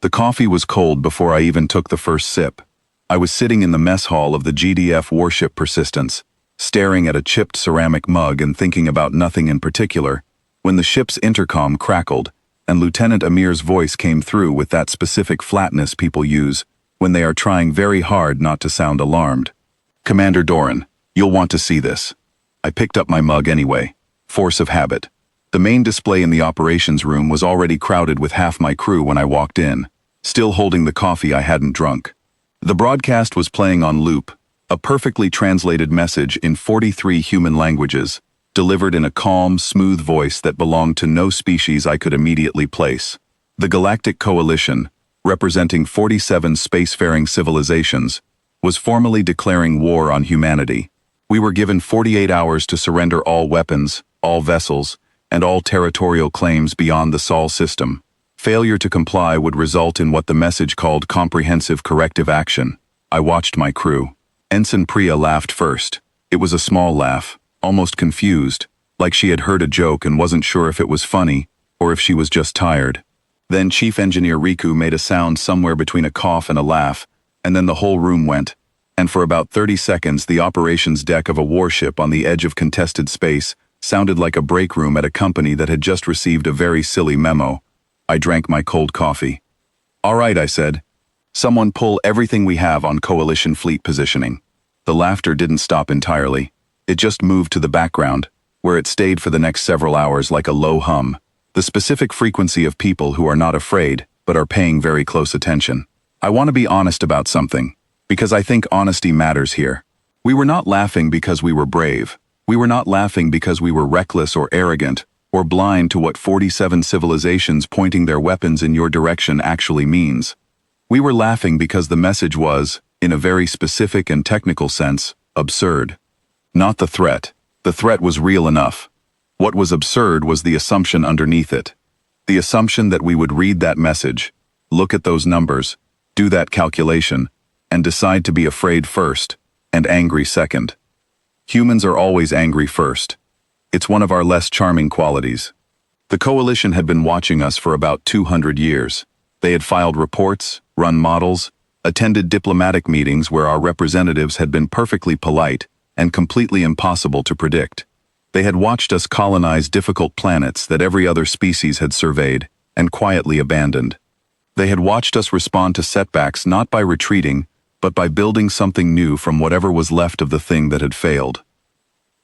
The coffee was cold before I even took the first sip. I was sitting in the mess hall of the GDF warship Persistence, staring at a chipped ceramic mug and thinking about nothing in particular, when the ship's intercom crackled, and Lieutenant Amir's voice came through with that specific flatness people use when they are trying very hard not to sound alarmed. "Commander Doran, you'll want to see this." I picked up my mug anyway. Force of habit. The main display in the operations room was already crowded with half my crew when I walked in, still holding the coffee I hadn't drunk. The broadcast was playing on loop, a perfectly translated message in 43 human languages, delivered in a calm, smooth voice that belonged to no species I could immediately place. The Galactic Coalition, representing 47 spacefaring civilizations, was formally declaring war on humanity. We were given 48 hours to surrender all weapons, all vessels, and all territorial claims beyond the Sol system. Failure to comply would result in what the message called comprehensive corrective action. I watched my crew. Ensign Priya laughed first. It was a small laugh, almost confused, like she had heard a joke and wasn't sure if it was funny or if she was just tired. Then Chief Engineer Riku made a sound somewhere between a cough and a laugh, and then the whole room went, and for about 30 seconds the operations deck of a warship on the edge of contested space sounded like a break room at a company that had just received a very silly memo. I drank my cold coffee. "All right," I said. "Someone pull everything we have on Coalition fleet positioning." The laughter didn't stop entirely. It just moved to the background, where it stayed for the next several hours like a low hum, the specific frequency of people who are not afraid, but are paying very close attention. I want to be honest about something, because I think honesty matters here. We were not laughing because we were brave. We were not laughing because we were reckless or arrogant, or blind to what 47 civilizations pointing their weapons in your direction actually means. We were laughing because the message was, in a very specific and technical sense, absurd. Not the threat. The threat was real enough. What was absurd was the assumption underneath it. The assumption that we would read that message, look at those numbers, do that calculation, and decide to be afraid first, and angry second. Humans are always angry first. It's one of our less charming qualities. The Coalition had been watching us for about 200 years. They had filed reports, run models, attended diplomatic meetings where our representatives had been perfectly polite and completely impossible to predict. They had watched us colonize difficult planets that every other species had surveyed and quietly abandoned. They had watched us respond to setbacks not by retreating, but by building something new from whatever was left of the thing that had failed.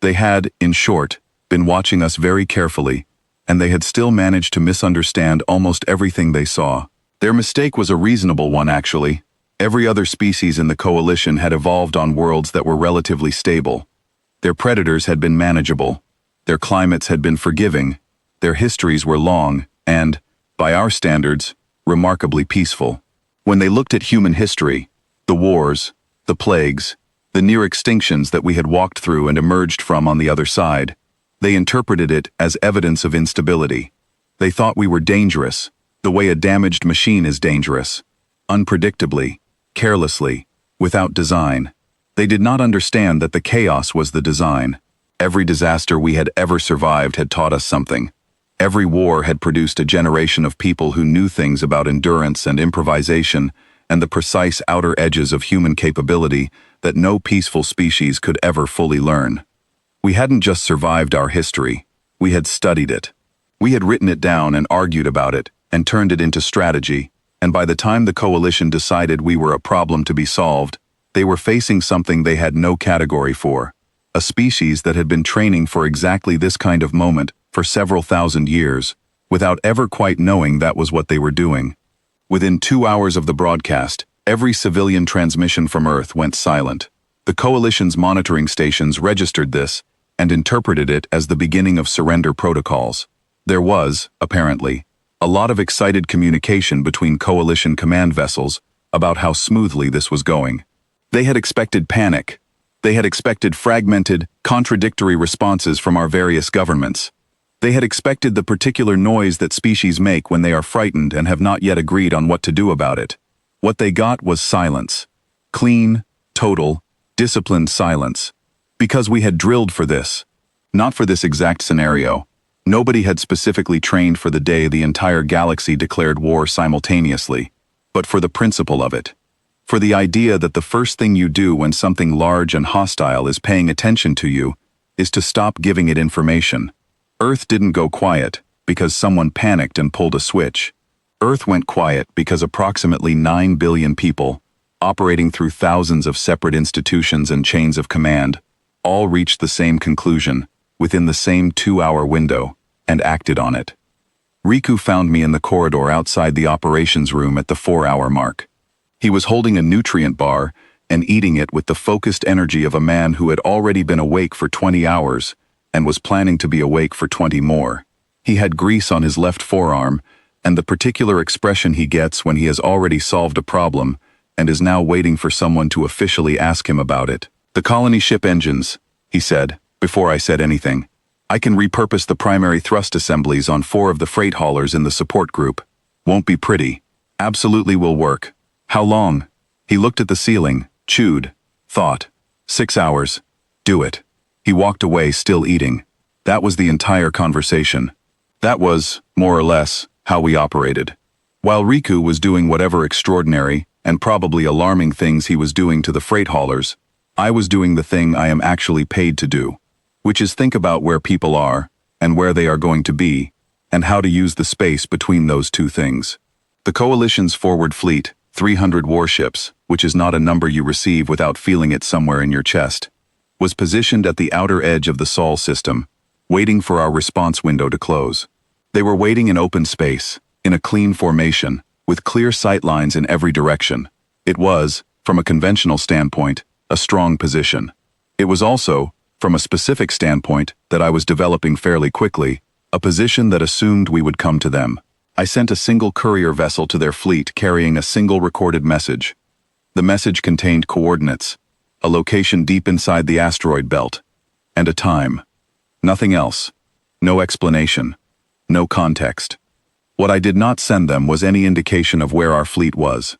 They had, in short, been watching us very carefully, and they had still managed to misunderstand almost everything they saw. Their mistake was a reasonable one, actually. Every other species in the Coalition had evolved on worlds that were relatively stable. Their predators had been manageable. Their climates had been forgiving. Their histories were long and, by our standards, remarkably peaceful. When they looked at human history, the wars, the plagues, the near extinctions that we had walked through and emerged from on the other side, they interpreted it as evidence of instability. They thought we were dangerous, the way a damaged machine is dangerous, unpredictably, carelessly, without design. They did not understand that the chaos was the design. Every disaster we had ever survived had taught us something. Every war had produced a generation of people who knew things about endurance and improvisation and the precise outer edges of human capability that no peaceful species could ever fully learn. We hadn't just survived our history, we had studied it. We had written it down and argued about it and turned it into strategy, and by the time the Coalition decided we were a problem to be solved, they were facing something they had no category for, a species that had been training for exactly this kind of moment for several thousand years, without ever quite knowing that was what they were doing. Within 2 hours of the broadcast, every civilian transmission from Earth went silent. The Coalition's monitoring stations registered this and interpreted it as the beginning of surrender protocols. There was, apparently, a lot of excited communication between Coalition command vessels about how smoothly this was going. They had expected panic. They had expected fragmented, contradictory responses from our various governments. They had expected the particular noise that species make when they are frightened and have not yet agreed on what to do about it. What they got was silence. Clean, total, disciplined silence. Because we had drilled for this. Not for this exact scenario. Nobody had specifically trained for the day the entire galaxy declared war simultaneously. but for the principle of it. For the idea that the first thing you do when something large and hostile is paying attention to you is to stop giving it information. Earth didn't go quiet because someone panicked and pulled a switch. Earth went quiet because approximately 9 billion people, operating through thousands of separate institutions and chains of command, all reached the same conclusion within the same 2-hour window and acted on it. Riku found me in the corridor outside the operations room at the 4-hour mark. He was holding a nutrient bar and eating it with the focused energy of a man who had already been awake for 20 hours and was planning to be awake for 20 more. He had grease on his left forearm and the particular expression he gets when he has already solved a problem and is now waiting for someone to officially ask him about it. "The colony ship engines," he said, before I said anything. "I can repurpose the primary thrust assemblies on 4 of the freight haulers in the support group. Won't be pretty. Absolutely will work. How long?" He looked at the ceiling, chewed, thought. 6 hours. Do it. He walked away, still eating. That was the entire conversation. That was, more or less, how we operated. While Riku was doing whatever extraordinary and probably alarming things he was doing to the freight haulers, I was doing the thing I am actually paid to do, which is think about where people are and where they are going to be and how to use the space between those two things. The Coalition's forward fleet, 300 warships, which is not a number you receive without feeling it somewhere in your chest, was positioned at the outer edge of the Sol system, waiting for our response window to close. They were waiting in open space, in a clean formation, with clear sight lines in every direction. It was, from a conventional standpoint, a strong position. It was also, from a specific standpoint that I was developing fairly quickly, a position that assumed we would come to them. I sent a single courier vessel to their fleet carrying a single recorded message. The message contained coordinates, a location deep inside the asteroid belt, and a time. Nothing else. No explanation. No context. What I did not send them was any indication of where our fleet was.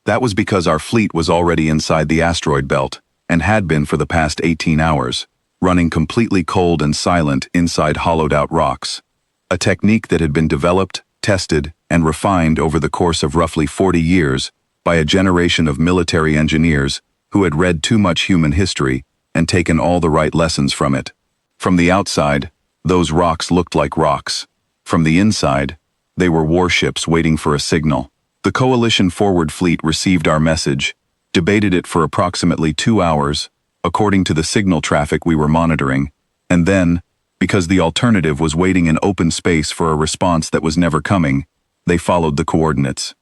That was because our fleet was already inside the asteroid belt and had been for the past 18 hours, running completely cold and silent inside hollowed-out rocks, a technique that had been developed, tested, and refined over the course of roughly 40 years by a generation of military engineers who had read too much human history and taken all the right lessons from it. From the outside, those rocks looked like rocks. From the inside, they were warships waiting for a signal. The Coalition forward fleet received our message, debated it for approximately 2 hours, according to the signal traffic we were monitoring, and then, because the alternative was waiting in open space for a response that was never coming, they followed the coordinates.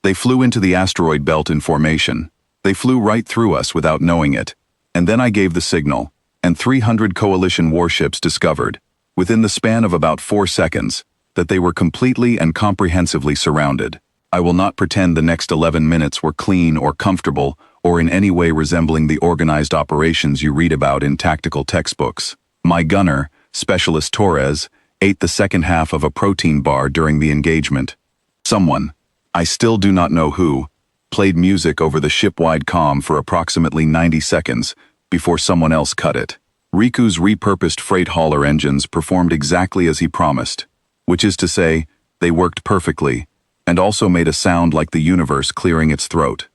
They flew into the asteroid belt in formation. They flew right through us without knowing it, and then I gave the signal, and 300 Coalition warships discovered, within the span of about 4 seconds, that they were completely and comprehensively surrounded. I will not pretend the next 11 minutes were clean or comfortable or in any way resembling the organized operations you read about in tactical textbooks. My gunner, Specialist Torres, ate the second half of a protein bar during the engagement. Someone, I still do not know who, played music over the ship-wide comm for approximately 90 seconds before someone else cut it. Riku's repurposed freight hauler engines performed exactly as he promised, which is to say, they worked perfectly, and also made a sound like the universe clearing its throat.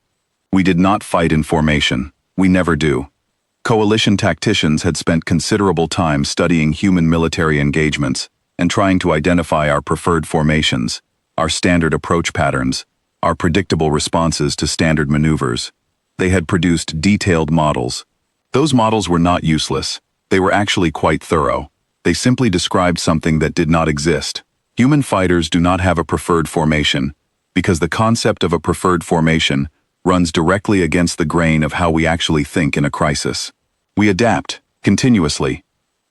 We did not fight in formation. We never do. Coalition tacticians had spent considerable time studying human military engagements and trying to identify our preferred formations, our standard approach patterns, our predictable responses to standard maneuvers. They had produced detailed models. Those models were not useless. They were actually quite thorough. They simply described something that did not exist. Human fighters do not have a preferred formation, because the concept of a preferred formation runs directly against the grain of how we actually think in a crisis. We adapt, continuously.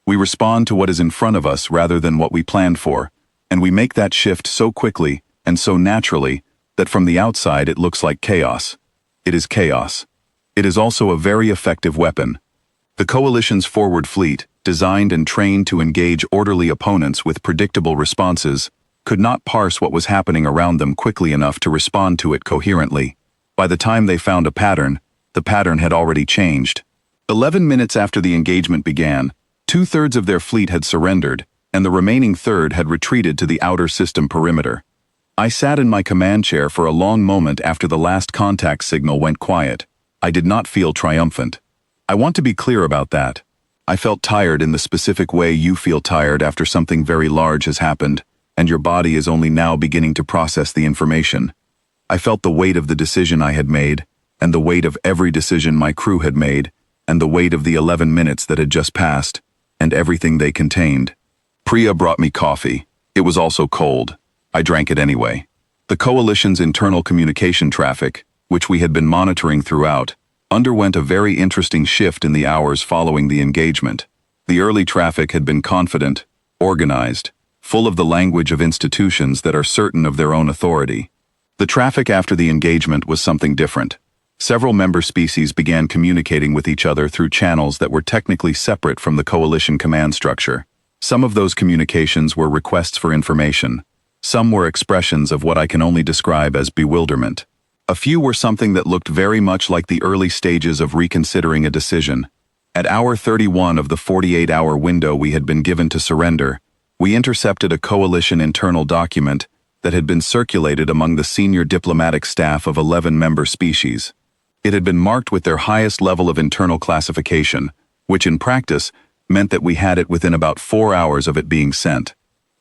We respond to what is in front of us rather than what we planned for, and we make that shift so quickly and so naturally that from the outside it looks like chaos. It is chaos. It is also a very effective weapon. The Coalition's forward fleet, designed and trained to engage orderly opponents with predictable responses, could not parse what was happening around them quickly enough to respond to it coherently. By the time they found a pattern, the pattern had already changed. 11 minutes after the engagement began, 2/3 of their fleet had surrendered, and the remaining third had retreated to the outer system perimeter. I sat in my command chair for a long moment after the last contact signal went quiet. I did not feel triumphant. I want to be clear about that. I felt tired in the specific way you feel tired after something very large has happened, and your body is only now beginning to process the information. I felt the weight of the decision I had made, and the weight of every decision my crew had made, and the weight of the 11 minutes that had just passed, and everything they contained. Priya brought me coffee. It was also cold. I drank it anyway. The coalition's internal communication traffic, which we had been monitoring throughout, underwent a very interesting shift in the hours following the engagement. The early traffic had been confident, organized, full of the language of institutions that are certain of their own authority. The traffic after the engagement was something different. Several member species began communicating with each other through channels that were technically separate from the coalition command structure. Some of those communications were requests for information. Some were expressions of what I can only describe as bewilderment. A few were something that looked very much like the early stages of reconsidering a decision. At hour 31 of the 48-hour window we had been given to surrender, we intercepted a coalition internal document that had been circulated among the senior diplomatic staff of 11 member species. It had been marked with their highest level of internal classification, which in practice meant that we had it within about 4 hours of it being sent.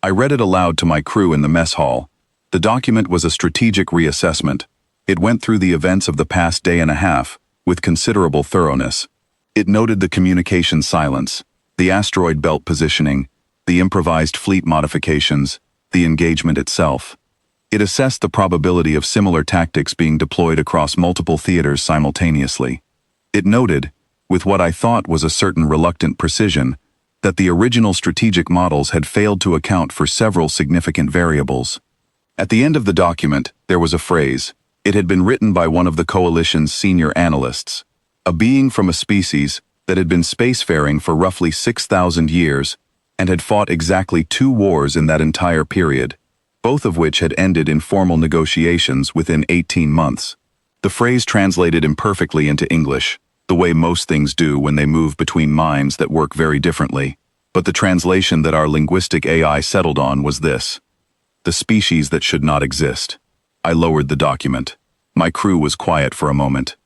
I read it aloud to my crew in the mess hall. The document was a strategic reassessment. It went through the events of the past day and a half with considerable thoroughness. It noted the communication silence, the asteroid belt positioning, the improvised fleet modifications, the engagement itself. It assessed the probability of similar tactics being deployed across multiple theaters simultaneously. It noted, with what I thought was a certain reluctant precision, that the original strategic models had failed to account for several significant variables. At the end of the document, there was a phrase. It had been written by one of the coalition's senior analysts, a being from a species that had been spacefaring for roughly 6,000 years and had fought exactly 2 wars in that entire period, both of which had ended in formal negotiations within 18 months. The phrase translated imperfectly into English, the way most things do when they move between minds that work very differently, but the translation that our linguistic AI settled on was this: the species that should not exist. I lowered the document. My crew was quiet for a moment.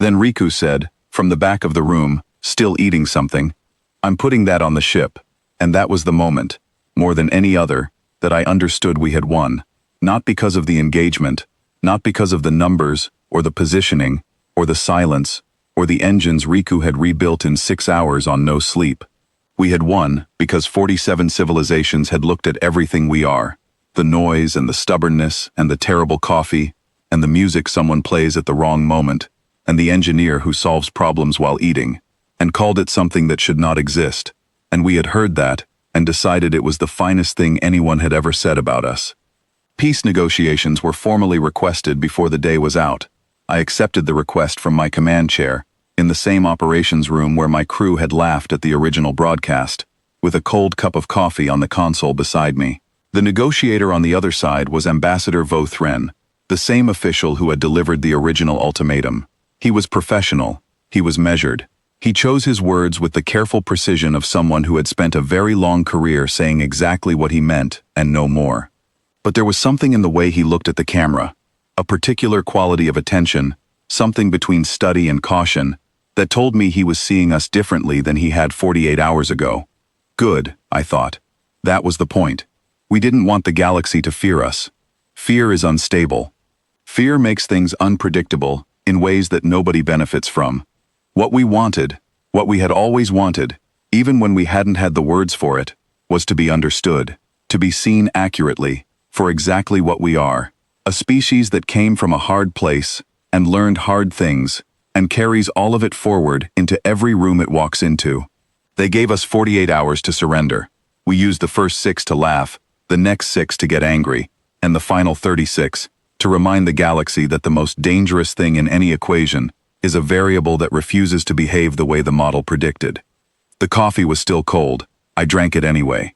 Then Riku said, from the back of the room, still eating something, "I'm putting that on the ship." And that was the moment, more than any other, that I understood we had won. Not because of the engagement, not because of the numbers, or the positioning, or the silence, or the engines Riku had rebuilt in 6 hours on no sleep. We had won because 47 civilizations had looked at everything we are, the noise and the stubbornness and the terrible coffee and the music someone plays at the wrong moment and the engineer who solves problems while eating, and called it something that should not exist, and we had heard that and decided it was the finest thing anyone had ever said about us. Peace negotiations were formally requested before the day was out. I accepted the request from my command chair, in the same operations room where my crew had laughed at the original broadcast, with a cold cup of coffee on the console beside me. The negotiator on the other side was Ambassador Vo Thren, the same official who had delivered the original ultimatum. He was professional, he was measured. He chose his words with the careful precision of someone who had spent a very long career saying exactly what he meant and no more. But there was something in the way he looked at the camera, a particular quality of attention, something between study and caution, that told me he was seeing us differently than he had 48 hours ago. Good, I thought. That was the point. We didn't want the galaxy to fear us. Fear is unstable. Fear makes things unpredictable in ways that nobody benefits from. What we wanted, what we had always wanted, even when we hadn't had the words for it, was to be understood, to be seen accurately, for exactly what we are. A species that came from a hard place and learned hard things and carries all of it forward into every room it walks into. They gave us 48 hours to surrender. We used the first 6 to laugh, the next 6 to get angry, and the final 36 to remind the galaxy that the most dangerous thing in any equation is a variable that refuses to behave the way the model predicted. The coffee was still cold. I drank it anyway.